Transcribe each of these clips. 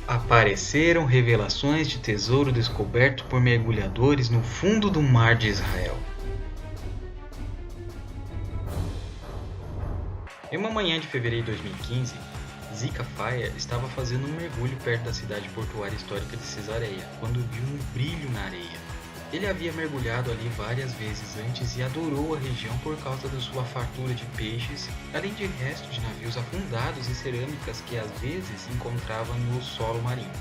Apareceram revelações de tesouro descoberto por mergulhadores no fundo do mar de Israel. Em uma manhã de fevereiro de 2015, Zika Fayer estava fazendo um mergulho perto da cidade portuária histórica de Cesareia, quando viu um brilho na areia. Ele havia mergulhado ali várias vezes antes e adorou a região por causa da sua fartura de peixes, além de restos de navios afundados e cerâmicas que às vezes encontrava no solo marinho.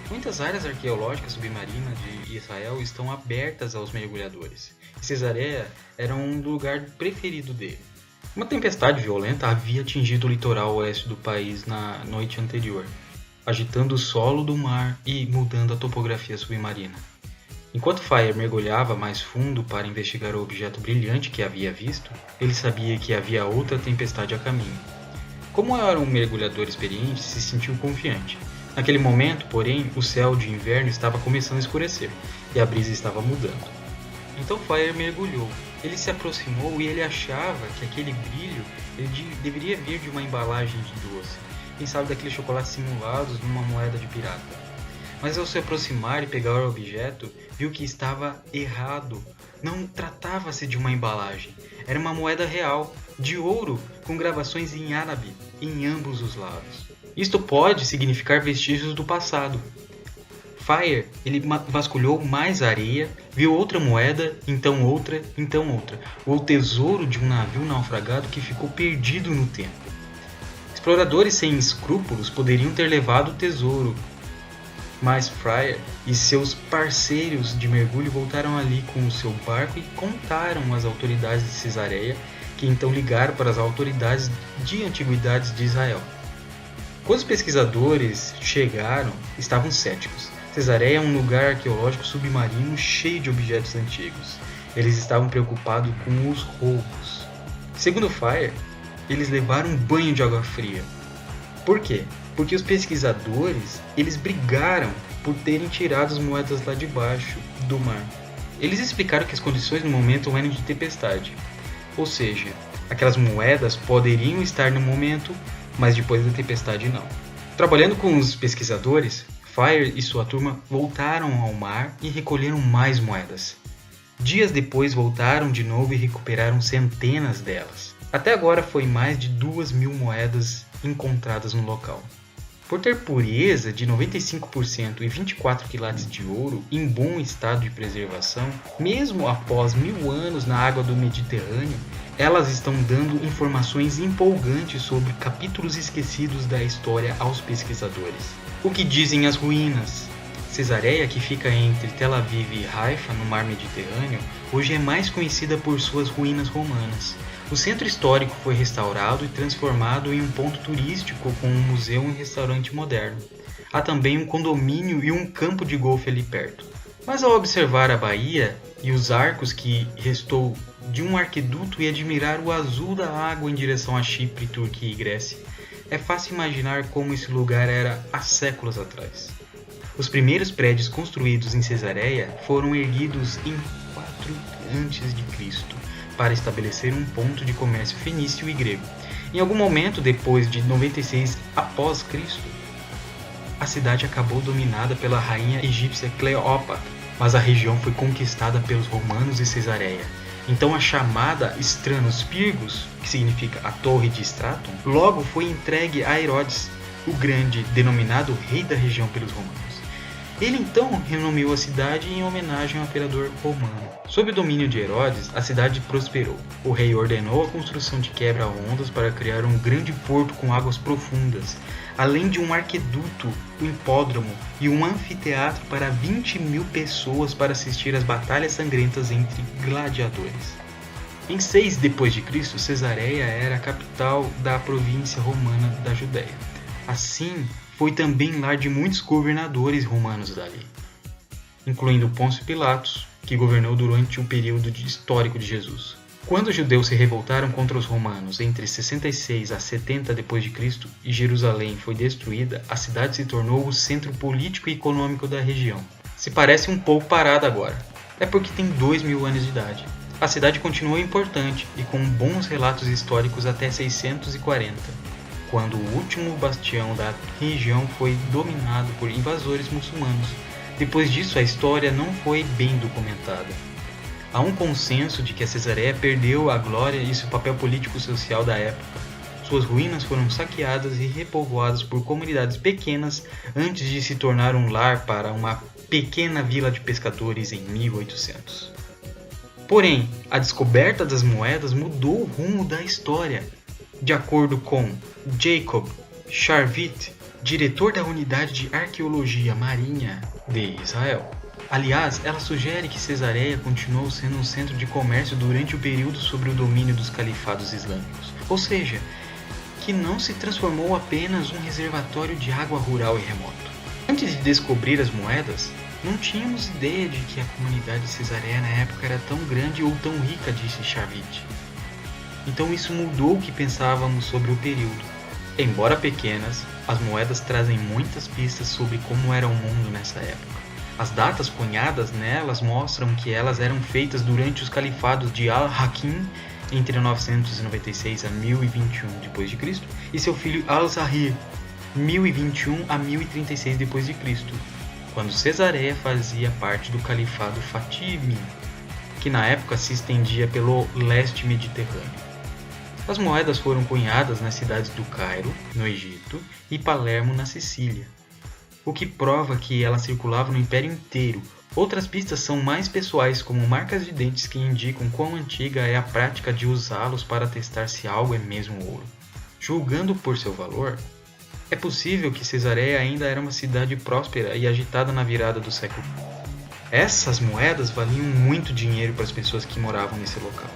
Muitas áreas arqueológicas submarinas de Israel estão abertas aos mergulhadores, e Cesareia era um lugar preferido dele. Uma tempestade violenta havia atingido o litoral oeste do país na noite anterior, agitando o solo do mar e mudando a topografia submarina. Enquanto Fayer mergulhava mais fundo para investigar o objeto brilhante que havia visto, ele sabia que havia outra tempestade a caminho. Como era um mergulhador experiente, se sentiu confiante. Naquele momento, porém, o céu de inverno estava começando a escurecer e a brisa estava mudando. Então Fayer mergulhou. Ele se aproximou e ele achava que aquele brilho deveria vir de uma embalagem de doce, quem sabe daqueles chocolates simulados numa moeda de pirata. Mas ao se aproximar e pegar o objeto, viu que estava errado. Não tratava-se de uma embalagem. Era uma moeda real, de ouro, com gravações em árabe em ambos os lados. Isto pode significar vestígios do passado. Fayer, ele vasculhou mais areia, viu outra moeda, então outra, então outra. O tesouro de um navio naufragado que ficou perdido no tempo. Exploradores sem escrúpulos poderiam ter levado o tesouro, mas Fayer e seus parceiros de mergulho voltaram ali com o seu barco e contaram às autoridades de Cesareia, que então ligaram para as autoridades de antiguidades de Israel. Quando os pesquisadores chegaram, estavam céticos. Cesareia é um lugar arqueológico submarino cheio de objetos antigos. Eles estavam preocupados com os roubos. Segundo Fayer, eles levaram um banho de água fria. Por quê? Porque os pesquisadores, eles brigaram por terem tirado as moedas lá de baixo do mar. Eles explicaram que as condições no momento eram de tempestade. Ou seja, aquelas moedas poderiam estar no momento, mas depois da tempestade não. Trabalhando com os pesquisadores, Fayer e sua turma voltaram ao mar e recolheram mais moedas. Dias depois voltaram de novo e recuperaram centenas delas. Até agora foi mais de 2.000 moedas encontradas no local. Por ter pureza de 95% e 24 quilates de ouro em bom estado de preservação, mesmo após 1000 anos na água do Mediterrâneo, elas estão dando informações empolgantes sobre capítulos esquecidos da história aos pesquisadores. O que dizem as ruínas? Cesareia, que fica entre Tel Aviv e Haifa, no mar Mediterrâneo, hoje é mais conhecida por suas ruínas romanas. O centro histórico foi restaurado e transformado em um ponto turístico com um museu e restaurante moderno. Há também um condomínio e um campo de golfe ali perto. Mas ao observar a baía e os arcos que restou de um arqueduto e admirar o azul da água em direção a Chipre, Turquia e Grécia, é fácil imaginar como esse lugar era há séculos atrás. Os primeiros prédios construídos em Cesareia foram erguidos em 4 a.C., para estabelecer um ponto de comércio fenício e grego. Em algum momento depois de 96 após Cristo, a cidade acabou dominada pela rainha egípcia Cleópatra, mas a região foi conquistada pelos romanos e Cesareia. Então a chamada Stranos Pyrgos, que significa a Torre de Straton, logo foi entregue a Herodes, o Grande, denominado rei da região pelos romanos. Ele então renomeou a cidade em homenagem ao imperador romano. Sob o domínio de Herodes, a cidade prosperou. O rei ordenou a construção de quebra-ondas para criar um grande porto com águas profundas, além de um arqueduto, um hipódromo e um anfiteatro para 20.000 pessoas para assistir às batalhas sangrentas entre gladiadores. Em 6 d.C., Cesareia era a capital da província romana da Judéia. Assim, foi também lar de muitos governadores romanos dali, incluindo Pôncio Pilatos, que governou durante o período histórico de Jesus. Quando os judeus se revoltaram contra os romanos entre 66 a 70 d.C. e Jerusalém foi destruída, a cidade se tornou o centro político e econômico da região. Se parece um pouco parada agora, é porque tem 2.000 anos de idade. A cidade continuou importante e com bons relatos históricos até 640. quando o último bastião da região foi dominado por invasores muçulmanos. Depois disso, a história não foi bem documentada. Há um consenso de que a Cesareia perdeu a glória e seu papel político-social da época. Suas ruínas foram saqueadas e repovoadas por comunidades pequenas antes de se tornar um lar para uma pequena vila de pescadores em 1800. Porém, a descoberta das moedas mudou o rumo da história. De acordo com Jacob Sharvit, diretor da Unidade de Arqueologia Marinha de Israel. Aliás, ela sugere que Cesareia continuou sendo um centro de comércio durante o período sob o domínio dos califados islâmicos, ou seja, que não se transformou apenas um reservatório de água rural e remoto. Antes de descobrir as moedas, não tínhamos ideia de que a comunidade de Cesareia na época era tão grande ou tão rica, disse Sharvit. Então isso mudou o que pensávamos sobre o período. Embora pequenas, as moedas trazem muitas pistas sobre como era o mundo nessa época. As datas cunhadas nelas mostram que elas eram feitas durante os califados de Al-Hakim entre 996 a 1021 d.C. e seu filho Al-Zahir 1021 a 1036 d.C., quando Cesareia fazia parte do califado Fatimi, que na época se estendia pelo leste mediterrâneo. As moedas foram cunhadas nas cidades do Cairo, no Egito, e Palermo, na Sicília, o que prova que elas circulavam no império inteiro. Outras pistas são mais pessoais, como marcas de dentes que indicam quão antiga é a prática de usá-los para testar se algo é mesmo ouro. Julgando por seu valor, é possível que Cesareia ainda era uma cidade próspera e agitada na virada do século. Essas moedas valiam muito dinheiro para as pessoas que moravam nesse local.